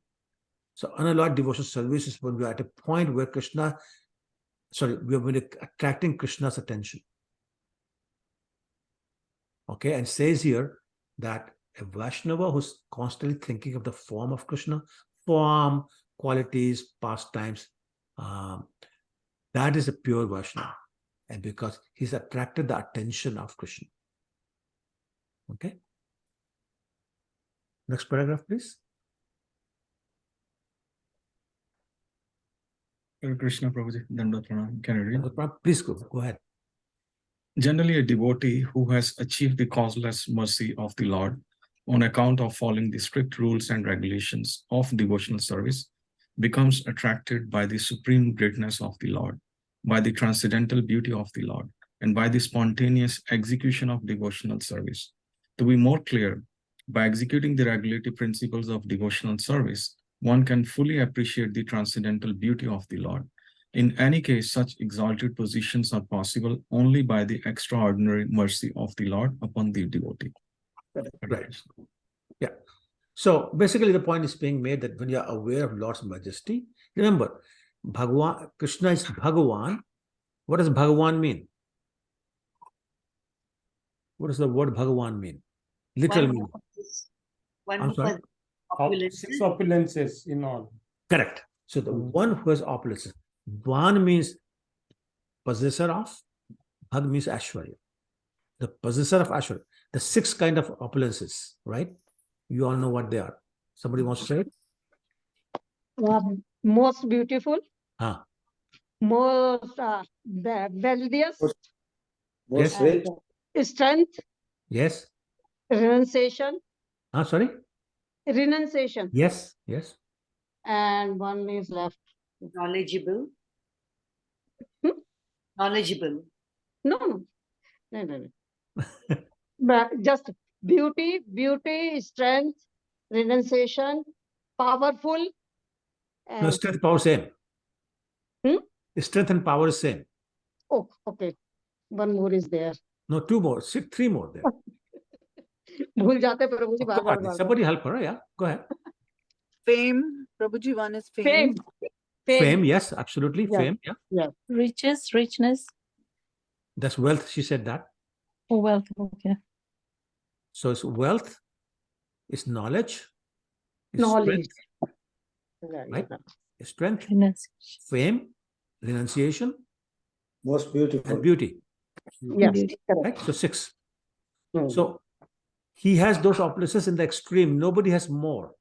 So unalloyed devotional service is when we are at a point where we are attracting Krishna's attention. Okay, and says here that a Vaishnava who's constantly thinking of the form of Krishna, form, qualities, pastimes, that is a pure Vaishnava. And because he's attracted the attention of Krishna. Okay. Next paragraph, please. Hare Krishna, Prabhuji. Dandot Pranam. Can I read? Please go ahead. Generally, a devotee who has achieved the causeless mercy of the Lord on account of following the strict rules and regulations of devotional service becomes attracted by the supreme greatness of the Lord, by the transcendental beauty of the Lord, and by the spontaneous execution of devotional service. To be more clear, by executing the regulative principles of devotional service, one can fully appreciate the transcendental beauty of the Lord. In any case, such exalted positions are possible only by the extraordinary mercy of the Lord upon the devotee. Right. Yeah. So basically the point is being made that when you are aware of Lord's majesty, remember, Krishna is Bhagavan. What does Bhagavan mean? What does the word Bhagavan mean? Literal meaning. I'm sorry? Six opulences in all. Correct. So the one who has opulences. Van means possessor of, Bhag means Ashwarya. The possessor of Ashwarya. The 6 kind of opulences, right? You all know what they are. Somebody wants to say it? Most beautiful, most wealthiest, Most Yes. rich, strength, Yes. renunciation, Sorry? renunciation, Yes. Yes. and one is left. Knowledgeable. Knowledgeable. No. But just beauty, strength, renunciation, powerful. No, And strength, power, same. Strength and power is same. oh, okay. One more is there. No, 2 more. 3 more there. भूल जाते प्रभु जी बार-बार. Somebody help her, yeah? Go ahead. Fame. Prabhuji, one is fame. Fame, yes, absolutely. Yeah. Fame, yeah. Riches, richness. That's wealth, she said that. Oh, wealth. Okay. So it's wealth, it's knowledge, it's Knowledge. strength, right? Strength, Renunciation. fame, renunciation, Most beautiful. and beauty. Yes, correct. Right? So 6. Hmm. So he has those opulences in the extreme. Nobody has more.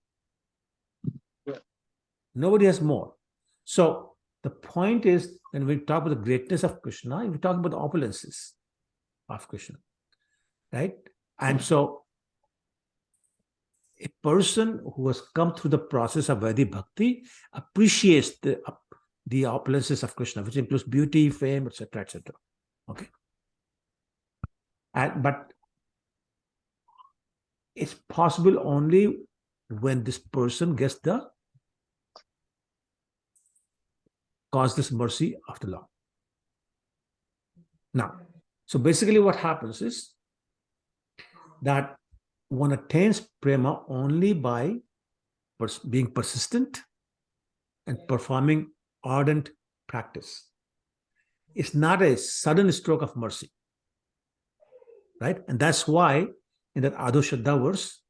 Nobody has more. So the point is, when we talk about the greatness of Krishna, we talk about the opulences of Krishna, right? And so a person who has come through the process of Vaidhi Bhakti appreciates the opulences of Krishna, which includes beauty, fame, etc., etc. Okay, but it's possible only when this person gets the causeless mercy of the Lord. Now, so basically what happens is that one attains prema only by being persistent and performing ardent practice. It's not a sudden stroke of mercy, right? And that's why in that Adho Shraddha verse,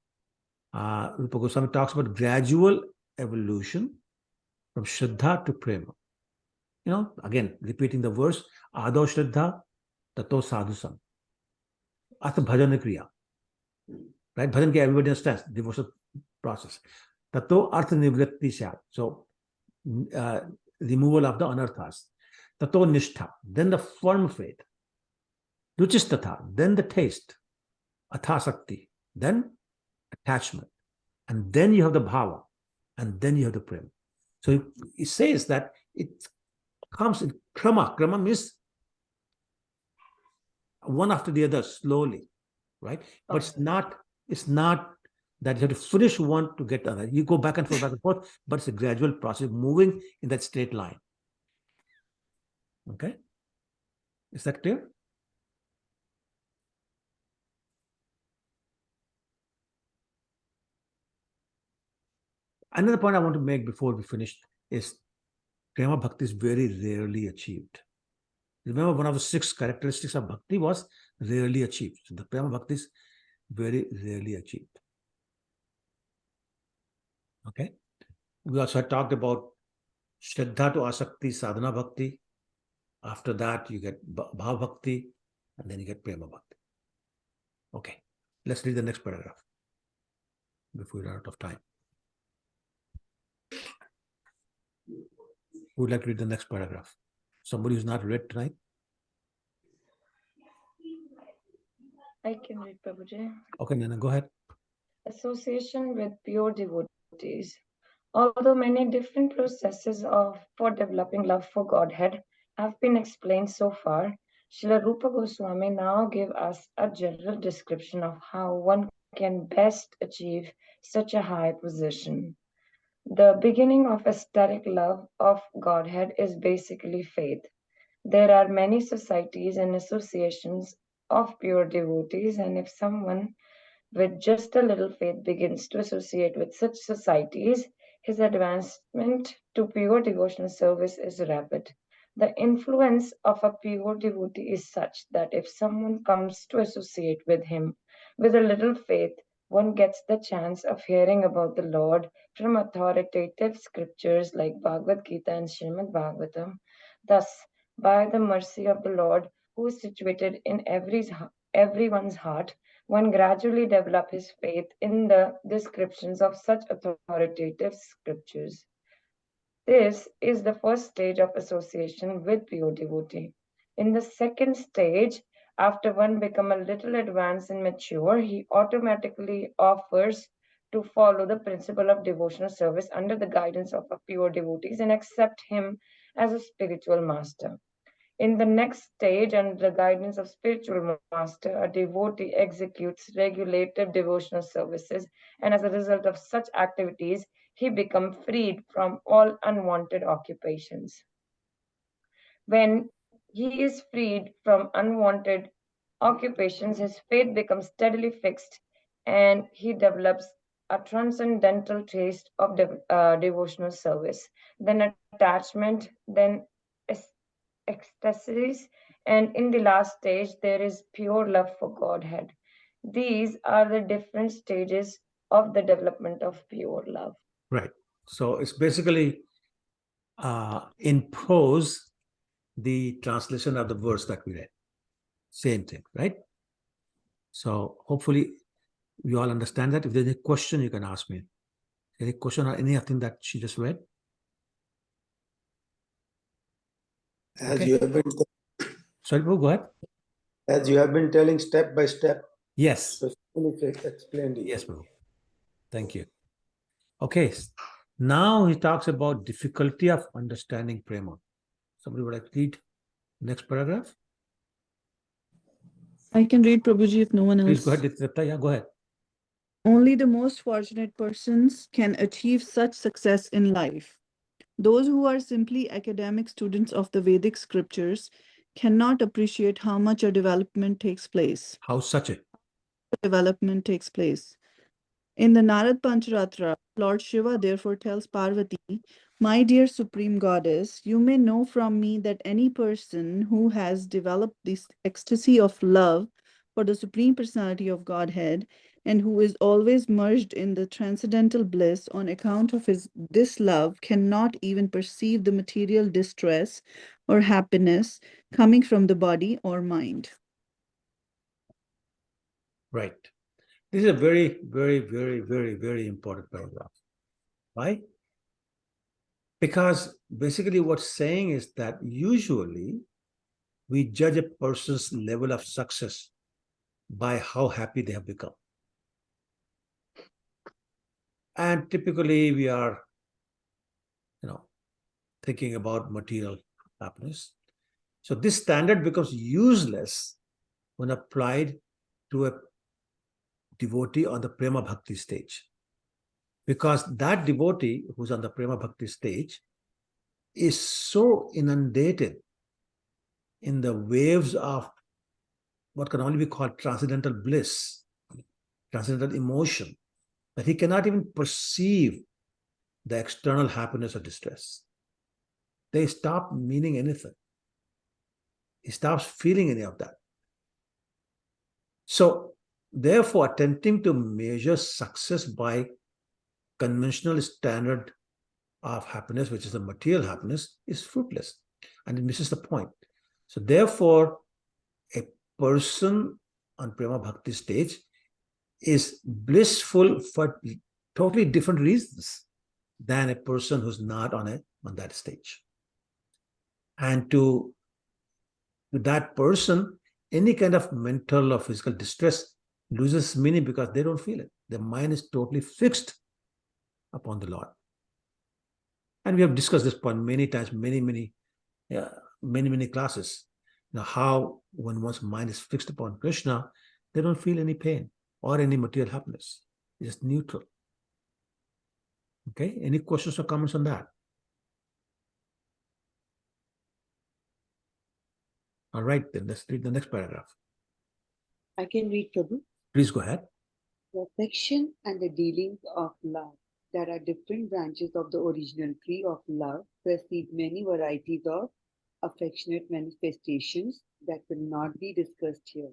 Rupa Goswami talks about gradual evolution from Shraddha to Prema. You know, again, repeating the verse, Adho Shraddha Tato Sadhusam. Atha Bhajana Kriya. Right? Bhajan, everybody understands, devotional process. Tato Artha Nivritti Shat. So, removal of the anarthas. Tato Nishtha. Then the firm faith. Ruchistatha. Then the taste. Athasakti. Then attachment. And then you have the bhava. And then you have the prema. So it says that it comes in krama. Krama means one after the other, slowly, right? But it's not that you have to finish one to get another. You go back and forth, but it's a gradual process, moving in that straight line. Okay? Is that clear? Another point I want to make before we finish is Prema Bhakti is very rarely achieved. Remember, one of the 6 characteristics of Bhakti was rarely achieved. So the Prema Bhakti is very rarely achieved. Okay? We also talked about Shraddha to Asakti, Sadhana Bhakti. After that, you get Bhav Bhakti, and then you get Prema Bhakti. Okay, let's read the next paragraph before we run out of time. Who would like to read the next paragraph? Somebody who's not read tonight? I can read, Prabhuji. Okay, Nana, go ahead. Association with pure devotees. Although many different processes for developing love for Godhead have been explained so far, Srila Rupa Goswami now give us a general description of how one can best achieve such a high position. The beginning of ecstatic love of Godhead is basically faith. There are many societies and associations of pure devotees, and if someone with just a little faith begins to associate with such societies, his advancement to pure devotional service is rapid. The influence of a pure devotee is such that if someone comes to associate with him with a little faith, one gets the chance of hearing about the Lord from authoritative scriptures like Bhagavad Gita and Srimad Bhagavatam. Thus, by the mercy of the Lord, who is situated in everyone's heart, one gradually develop his faith in the descriptions of such authoritative scriptures. This is the first stage of association with pure devotee. In the second stage, after one become a little advanced and mature, he automatically offers to follow the principle of devotional service under the guidance of a pure devotees and accept him as a spiritual master. In the next stage, under the guidance of spiritual master, a devotee executes regulative devotional services, and as a result of such activities, he becomes freed from all unwanted occupations. When he is freed from unwanted occupations, his faith becomes steadily fixed, and he develops a transcendental taste of devotional service, then attachment, then ecstasies, and in the last stage, there is pure love for Godhead. These are the different stages of the development of pure love. Right. So it's basically in prose, the translation of the verse that we read. Same thing, right? So hopefully you all understand that. If there's a question, you can ask me. Any question or anything that she just read? As Okay. you have been, Sorry, go ahead. as you have been telling step by step. Yes. So explained it. Yes, Prabhu. Thank you. Okay. Now he talks about difficulty of understanding prema. Somebody would like to read next paragraph? I can read, Prabhuji, if no one else. Please go ahead, Dipta. Yeah, go ahead. Only the most fortunate persons can achieve such success in life. Those who are simply academic students of the Vedic scriptures cannot appreciate how much a development takes place. How such a development takes place. In the Narad Pancharatra, Lord Shiva therefore tells Parvati, "My dear Supreme Goddess, you may know from me that any person who has developed this ecstasy of love for the Supreme Personality of Godhead and who is always merged in the transcendental bliss on account of this love cannot even perceive the material distress or happiness coming from the body or mind." right. This is a very, very, very, very, very important paragraph. Why? Because basically what's saying is that usually we judge a person's level of success by how happy they have become. And typically we are, thinking about material happiness. So this standard becomes useless when applied to a devotee on the Prema Bhakti stage. Because that devotee who's on the Prema Bhakti stage is so inundated in the waves of what can only be called transcendental bliss, transcendental emotion, that he cannot even perceive the external happiness or distress. They stop meaning anything. He stops feeling any of that. So, therefore, attempting to measure success by conventional standard of happiness, which is the material happiness, is fruitless, and it misses the point. So, therefore, a person on Prema Bhakti stage is blissful for totally different reasons than a person who's not on that stage. And to that person, any kind of mental or physical distress loses meaning because they don't feel it. Their mind is totally fixed upon the Lord. And we have discussed this point many times, many classes. How when one's mind is fixed upon Krishna, they don't feel any pain or any material happiness. It's just neutral. Okay, any questions or comments on that? All right, then let's read the next paragraph. I can read, Prabhu. Please go ahead. The affection and the dealings of love. There are different branches of the original tree of love, proceed many varieties of affectionate manifestations that will not be discussed here.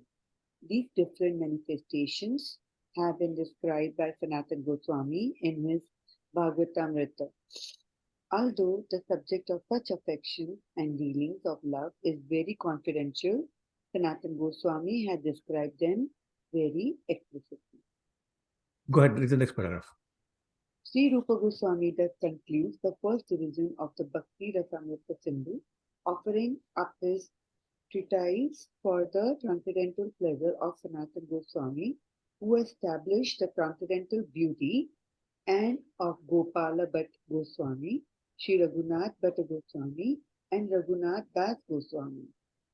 These different manifestations have been described by Sanatana Goswami in his Bhagavatamrita. Although the subject of such affection and dealings of love is very confidential, Sanatana Goswami has described them very explicitly. Go ahead, read the next paragraph. Sri Rupa Goswami thus concludes the first division of the Bhakti Rasamrita Sindhu, offering up his treatise for the transcendental pleasure of Sanatana Goswami, who established the transcendental beauty, and of Gopala Bhatt Goswami, Sri Raghunath Bhatta Goswami, and Raghunath Das Goswami.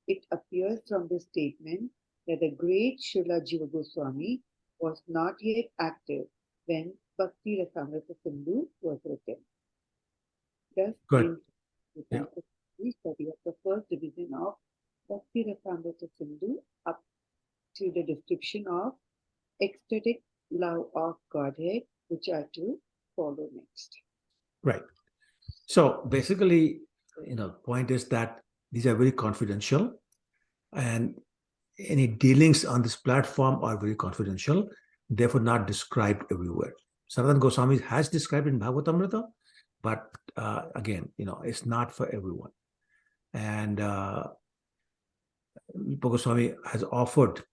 It appears from this statement that the great Srila Jiva Goswami was not yet active when Bhakti Rasamrita Sindhu was written. Thus, Good. in the study of the first division of Bhakti Rasamrita Sindhu up to the description of ecstatic love of Godhead, which are to follow next. Right. So basically, point is that these are very confidential, and any dealings on this platform are very confidential, therefore not described everywhere. Sanatana Goswami has described in Bhagavatamrita, but again, it's not for everyone. And Rupa Goswami has offered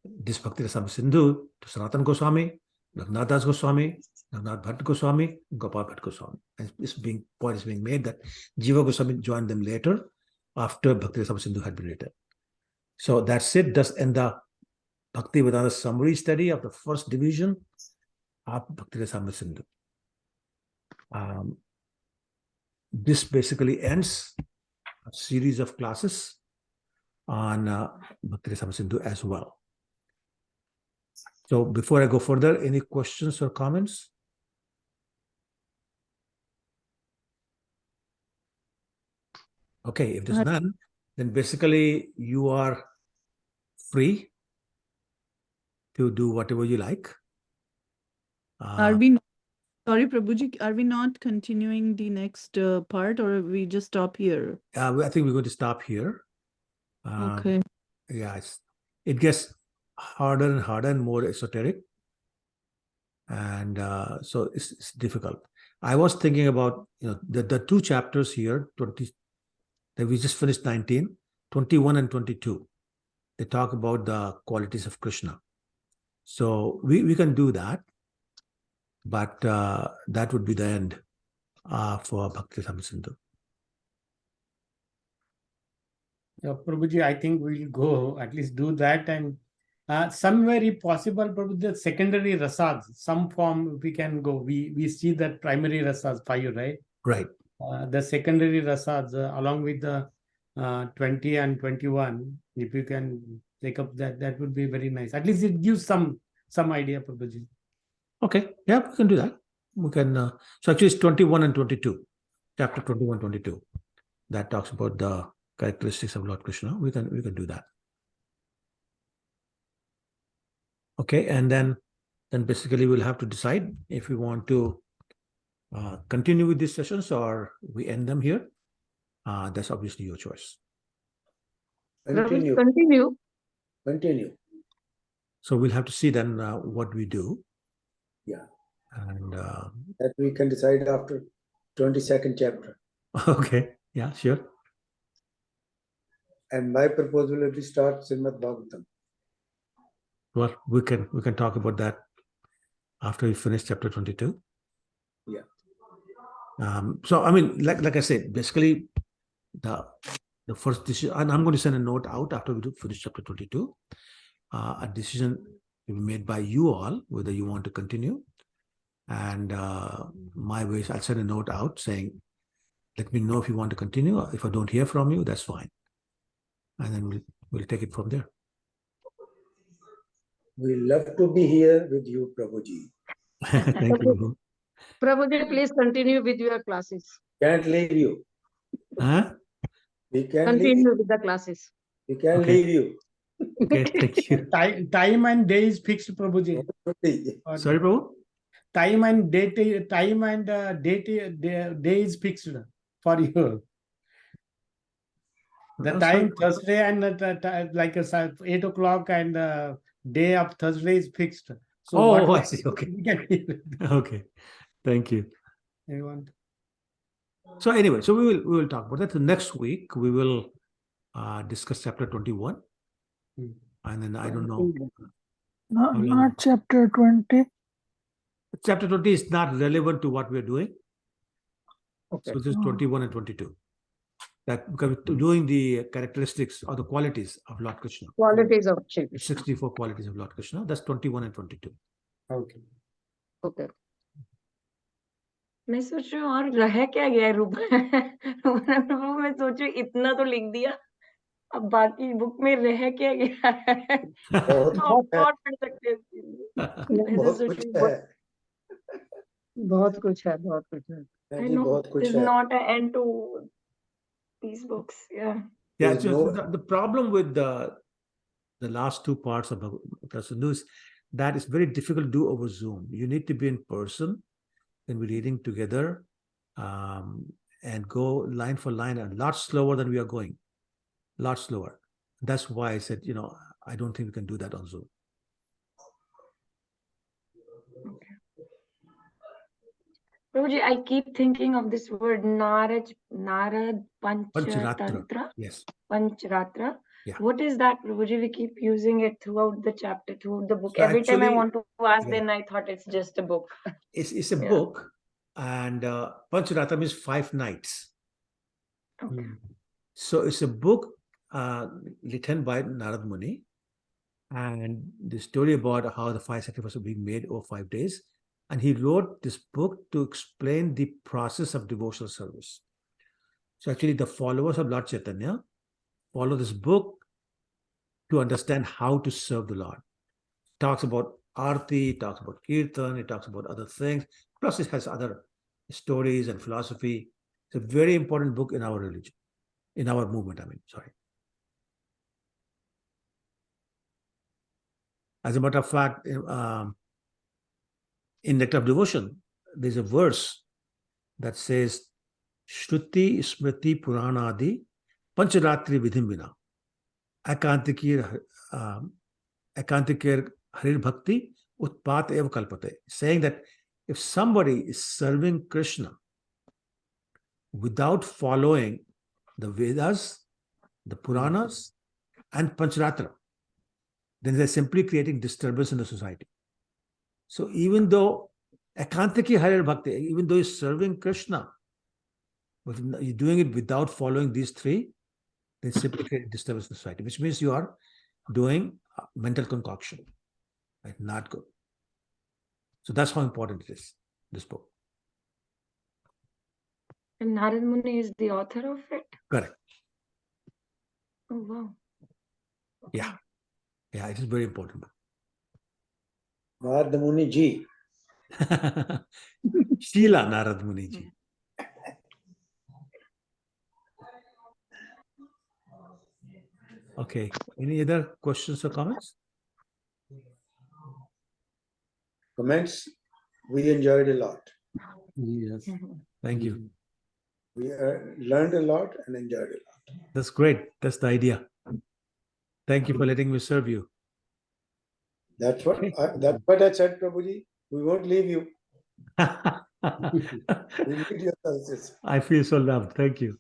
this Bhakti Rasamrita Sindhu to Sanatana Goswami, Raghunath Das Goswami, Raghunath Bhatt Goswami, Gopal Bhatt Goswami. And point is being made that Jiva Goswami joined them later after Bhakti Rasamrita Sindhu had been written. So that's it. Thus end the Bhakti Vedanta summary study of the first division of Bhakti Rasamrita Sindhu. This basically ends a series of classes on Bhakti Rasamrita Sindhu as well. So before I go further, any questions or comments? Okay, if there's none, then basically you are free to do whatever you like. Are we, sorry, Prabhuji, are we not continuing the next part, or we just stop here? I think we're going to stop here. Okay. Yeah, it gets harder and more esoteric. And so it's difficult. I was thinking about, the two chapters here, 20, that we just finished 19, 21 and 22. They talk about the qualities of Krishna. So we can do that, but that would be the end for Bhakti Rasamrita Sindhu. Prabhuji, I think we'll go at least do that, and somewhere if possible, Prabhuji, the secondary rasas, some form we can go. We see that primary rasas 5, right? Right. The secondary rasas along with the 20 and 21, if you can take up that would be very nice. At least it gives some idea, Prabhuji. Okay, yeah, we can do that. We can. So actually, it's 21 and 22, chapter 21, 22. That talks about the characteristics of Lord Krishna. We can do that. Okay, and then basically we'll have to decide if we want to continue with these sessions or we end them here. That's obviously your choice. Continue. Continue. So we'll have to see then what we do. Yeah. And that we can decide after 22nd chapter. Okay. Yeah, sure. And my proposal will be start Srimad Bhagavatam. Well, we can talk about that after we finish chapter 22. Yeah. So I mean, like I said, basically the first decision, and I'm going to send a note out after we do finish chapter 22. A decision will be made by you all whether you want to continue. And my ways, I'll send a note out saying, let me know if you want to continue. If I don't hear from you, that's fine. And then we'll take it from there. We love to be here with you, Prabhuji. Thank you. Prabhuji, please continue with your classes. Can't leave you. Huh? We can Continue with the classes. We can leave you. Okay, thank you. Time and day is fixed, Prabhuji. Sorry, Prabhu? Time and date day is fixed for you. The time Thursday and like 8 o'clock and day of Thursday is fixed. So I see. Okay. Okay. Thank you. So anyway, so we will talk about that. So next week we will discuss chapter 21. And then I don't know. Not chapter 20. Chapter 20 is not relevant to what we are doing. Okay. So this is 21 and 22. That because we're doing the characteristics or the qualities of Lord Krishna. Qualities of Shri Krishna. 64 qualities of Lord Krishna. That's 21 and 22. Okay. Okay. मैं सोच रही हूँ और रह क्या गया है रूप मैं सोच रही हूँ इतना तो लिख दिया अब बाकी बुक में रह क्या गया है तो और पढ़ सकते हैं बहुत कुछ है बहुत कुछ है I know there's not an end to these books. Yeah. So the problem with the last two parts of Bhagavad Gita is that it's very difficult to do over Zoom. You need to be in person and we're reading together and go line for line a lot slower than we are going. A lot slower. That's why I said, I don't think we can do that on Zoom. Prabhuji, I keep thinking of this word Narad Panchratra. Panchatantra. Yes. Panchratra. Yeah. What is that, Prabhuji? We keep using it throughout the chapter, throughout the book. So Every time I actually, want to ask, yeah. then I thought it's just a book. It's a Yeah. book, and Panchratra means 5 nights. Okay. So it's a book written by Narad Muni, and the story about how the 5 sacrifices were being made over 5 days. And he wrote this book to explain the process of devotional service. So actually, the followers of Lord Chaitanya follow this book to understand how to serve the Lord. It talks about Arti, it talks about Kirtan, it talks about other things. Plus, it has other stories and philosophy. It's a very important book in our religion, in our movement, sorry. As a matter of fact, in Nectar of Devotion, there's a verse that says, Shruti Smriti Puranadi Pancharatri Vidhim Vina Ekantikir Harir Bhakti Utpat Eva Kalpate, saying that if somebody is serving Krishna without following the Vedas, the Puranas, and Pancharatra, then they're simply creating disturbance in the society. So even though Ekantiki Harir Bhakti, even though you're serving Krishna, but you're doing it without following these 3, then simply creating disturbance in the society, which means you are doing mental concoction, right? Not good. So that's how important it is, this book. And Narad Muni is the author of it? Correct. Oh, wow. Okay. Yeah. Yeah, it is very important. Narad Muni ji. Sheila Narad Muni ji. Okay. Any other questions or comments? Comments? We enjoyed a lot. Yes. Thank you. We learned a lot and enjoyed a lot. That's great. That's the idea. Thank you for letting me serve you. That's what I said, Prabhuji. We won't leave you. We need your services. I feel so loved. Thank you.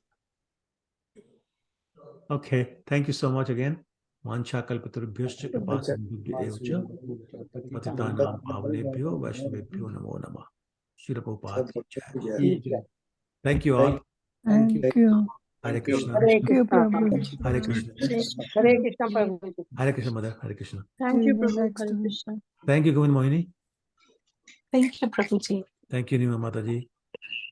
Okay. Thank you so much again. Mancha kalpatarubhyascha kripasindhubhyo patitanam pavanebhyo vaishnavebhyo namo namah. Shri Prabhupada ki jai. Thank you all. Thank you. Hare Krishna. Hare Thank you, Krishna. Prabhuji. Hare Krishna. Hare Krishna, Prabhuji. Hare Krishna, Mother. Hare Krishna. Thank you, Prabhu. Hare Krishna. Thank you, Govind Mohini. Thank you, Prabhuji. Thank you, Nima Mataji.